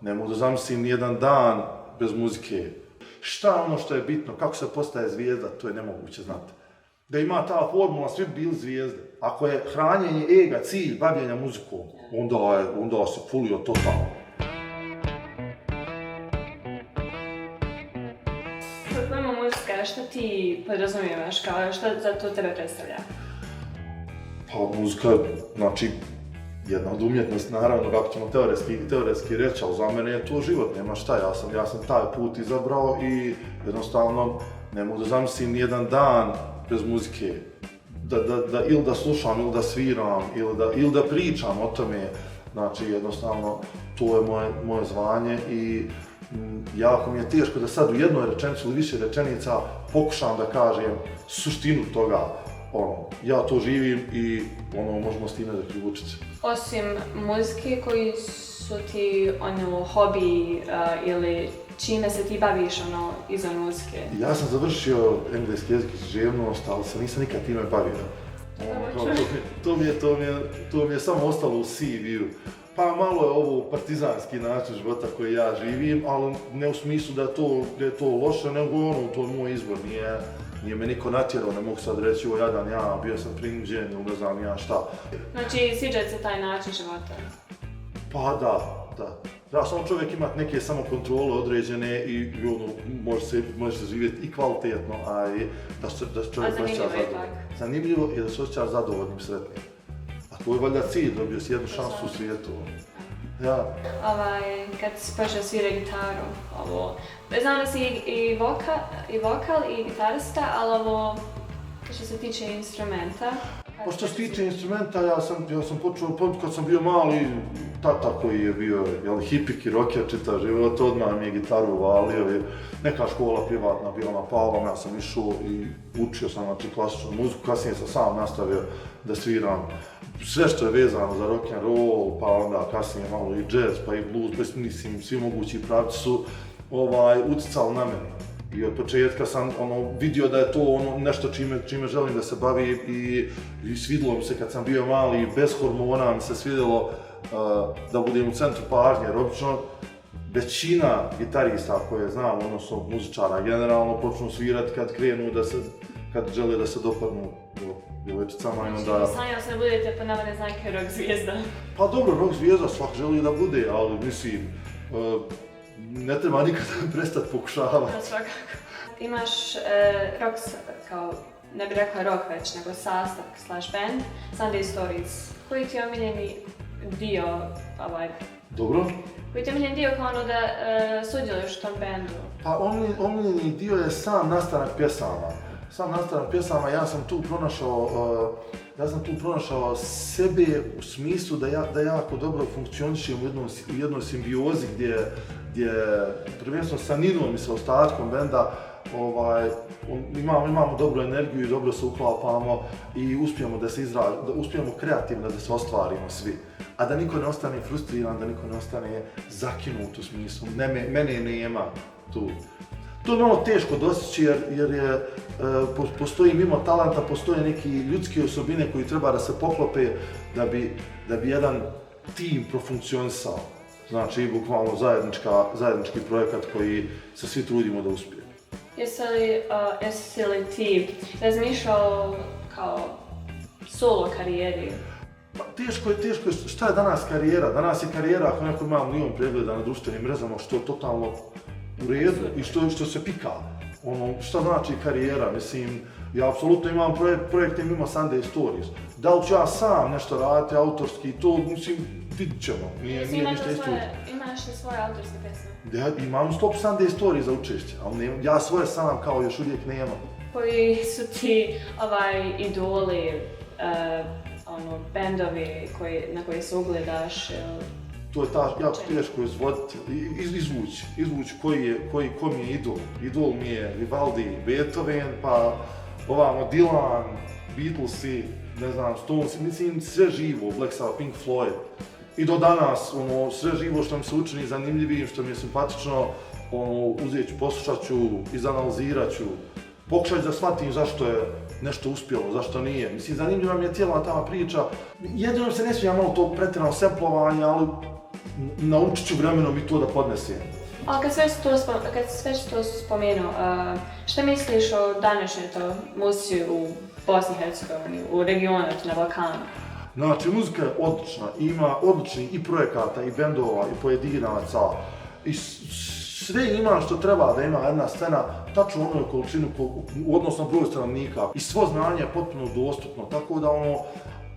Ne mogu da zamislim ni jedan dan bez muzike. Šta je ono što je bitno, kako se postaje zvijezda, to je nemoguće znati. Da ima ta formula, svi bi bili zvijezde. Ako je hranjenje ega cilj bavljenja muzikom, onda se fulio totalno. Kako muzika, šta ti podrazumijevaš, kao šta za to tebe predstavlja? Pa muzika, znači, jedna od umjetnosti, naravno, kako ćemo teoretski reći, ali za mene je to život, nema šta, ja sam taj put izabrao i jednostavno ne mogu da zamislim ni jedan dan bez muzike. Ili da slušam, ili da sviram, ili da pričam o tome, znači jednostavno to je moje zvanje i jako mi je teško da sad u jednoj rečenici ili više rečenica pokušam da kažem suštinu toga. Ja to živim i možemo s time zaključiti. Osim muzike, koji su ti hobi ili čime se ti baviš izvan muzike? Ja sam završio engleski jezik i književnost, ali se nisam nikad time bavio. To mi je samo ostalo u CV-u. Pa malo je ovo partizanski način života koji ja živim, ali ne u smislu da je to loše, nego to je moj izbor. Nije me niko natjerao, ne mogu sad reći o jadan ja, bio sam prinuđen, ne znam ja šta. Znači, sviđa se taj način života? Pa da. Ja sam čovjek imat neke samokontrole određene i može se živjeti i kvalitetno, a i da se čovjek osjeća zadovoljnim. Zanimljivo je da se osjeća zadovoljnim, sretnim. A to je valjda cilj, dobio si jednu šansu u svijetu. Ja. Kad si počeo svirati gitaru, znam da si i vokal i gitarista, ali što se tiče instrumenta. Pa što se tiče instrumenta, ja sam počeo, kad sam bio mali, tata koji je bio hipik i rocker čitav život, odmah mi je gitaru uvalio, neka škola privatna bila na Palom, ja sam išao i učio sam klasičnu muziku, kasnije sam sam nastavio da sviram sve što je vezano za rock and roll, pa onda kasnije malo i jazz, pa i blues, mislim, svi mogući pravci su uticali na mene. I od početka sam vidio da je to nešto čime želim da se bavim i svidilo mi se kad sam bio mali, bez hormona mi se svidjelo da budem u centru pažnje, jer obično većina gitarista koje znam, odnosno muzičara generalno, počnu svirati kad krenu kad žele da se dopadnu djevojčicama i onda... Sanjao se da budete po navodne znake rock zvijezda. Pa dobro, rock zvijezda svak želi da bude, ali mislim, ne treba nikada prestati pokušavati. Da, svakako. Imaš rock, kao, ne bih rekla rock već, nego sastav / band, Sunday Stories. Koji ti je omiljeni dio, Dobro. Koji ti je omiljeni dio kao da sudjeluješ u tom bandu? Pa omiljeni dio je sam nastanak pjesama. Ja sam tu pronašao sebe u smislu da jako dobro funkcionišem u jednoj simbiozi gdje prvenstveno sa Ninom i sa ostatkom benda imamo dobru energiju i dobro se uklapamo i uspijemo kreativno da se ostvarimo svi. A da niko ne ostane frustriran, da niko ne ostane zakinut u smislu, mene nema tu. To je malo teško dostići jer postoji mimo talenta, postoje neke ljudske osobine koji treba da se poklope da bi jedan tim profunkcionisao. Znači, bukvalno zajednički projekat koji se svi trudimo da uspije. Jesi li ti razmišljao kao solo karijeri? Teško je, šta je danas karijera? Danas je karijera ako neko ima milion pregleda na društvenim mrežama, što je totalno u redu i što se pika. Šta znači karijera? Mislim, ja apsolutno imam projekte mimo Sunday Stories. Da li ću ja sam nešto raditi autorski, to mislim, vidit ćemo. Nije ništa isto. Imaš li svoje autorske pesme? Ja imam 100 Sunday Stories za učešće, ali ja svoje sam kao još uvijek nemam. Koji su ti idoli, bendovi na koje se ugledaš? To je jako teško izvući ko mi je idol. Idol mi je Vivaldi, Beethoven, pa ovamo Dylan, Beatlesi, ne znam, Stones, mislim sve živo, Black Sabbath, Pink Floyd. I do danas, sve živo što mi se učini zanimljivim, što mi je simpatično, uzet ću, poslušat ću, izanalizirat ću, pokušat da shvatim zašto je nešto uspjelo, zašto nije. Mislim, zanimljiva mi je cijela ta priča. Jedino se ne sviđa malo to pretjerano semplovanje, ali naučit ću vremenom i to da podnesem. Ali kad sve to spomenuo, šta misliš o današnjoj muzici u Bosni i Hercegovini, u regionu, na Balkanu? Znači, muzika je odlična, ima odličnih i projekata, i bendova, i pojedinaca, i sve ima što treba da ima jedna scena, tačno u onoj količinu, odnosno broj stanovnika, i svo znanje je potpuno dostupno, tako da u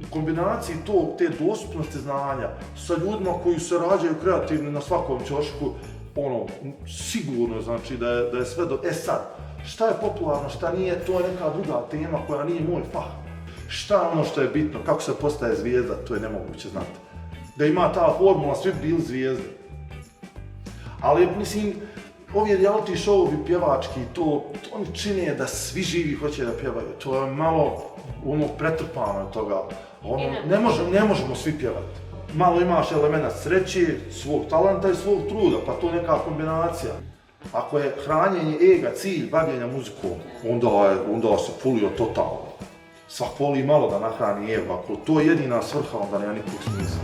kombinaciji te dostupnosti znanja sa ljudima koji se rađaju kreativni na svakom ćošku, sigurno znači da je sve sad, šta je popularno, šta nije, to je neka druga tema koja nije moj fah. Šta je ono što je bitno, kako se postaje zvijezda, to je nemoguće znati. Da ima ta formula, svi bi bili zvijezde. Ali, mislim, ovi reality show-ovi pjevački, oni čine da svi živi hoće da pjevaju. To je malo pretrpano od toga. Ne možemo svi pjevati. Malo imaš elementa sreće, svog talenta i svog truda, pa to je neka kombinacija. Ako je hranjenje ega cilj bavljenja muzikom, onda se fulio totalno. Svak voli malo da nahrani ego, ako to je jedina svrha, onda nema nikog smisla.